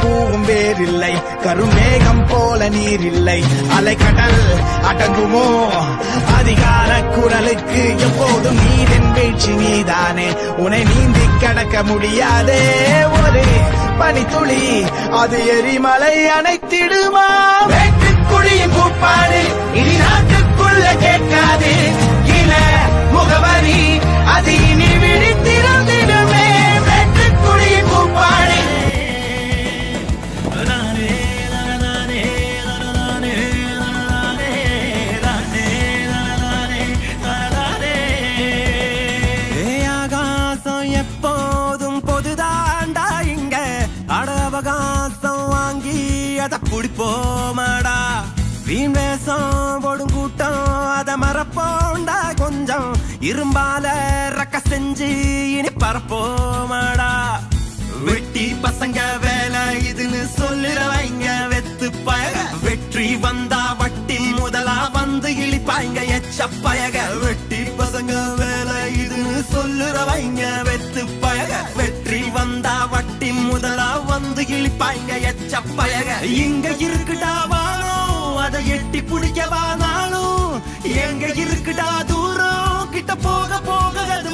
பூவும் வேறில்லை, கருமேகம் போல நீர் இல்லை, அலைக்கடல் அடங்குமோ அதிகார குரலுக்கு? எப்போதும் நீரின் வீழ்ச்சி நீதானே, உன்னை நீந்தி கடக்க முடியாதே ஒரு பனித்துளி, அது எரிமலை அணைத்திடுமா? வேட்டுக்குழியின் கூப்பாடு இனி நாட்டுக்குள்ள கேட்காது, இன முகவரி அது இனி விழித்திருந்திடுமே. வேட்டுக்குழியின் கூப்பாடு எப்போதும் பொதுதாண்டா இங்க, அட அவகாசம் வாங்கி அத குடிப்போமாடா. வீண் வேஷம் போடும் கூட்டம் அத மறப்போண்டா, கொஞ்சம் இரும்பால ரக்க செஞ்சு இனி பரப்போமாடா. வெட்டி பசங்க வேலை இதுன்னு சொல்லுறவங்க வெத்து பயக, வெற்றி வந்தா வட்டி முதலா வந்து இழிப்பாங்க எச்ச பயக. வெட்டி பசங்க வேலை இதுன்னு சொல்லுறவங்க வெத்து பயக, வெற்றி வந்தா வட்டி முதலா வந்து இழிப்பாங்க எச்ச பயக. இங்க இருக்குடா வானம் அதை எட்டி பிடிக்க வானாலும், எங்க இருக்குடா தூரம் கிட்ட போக போக அது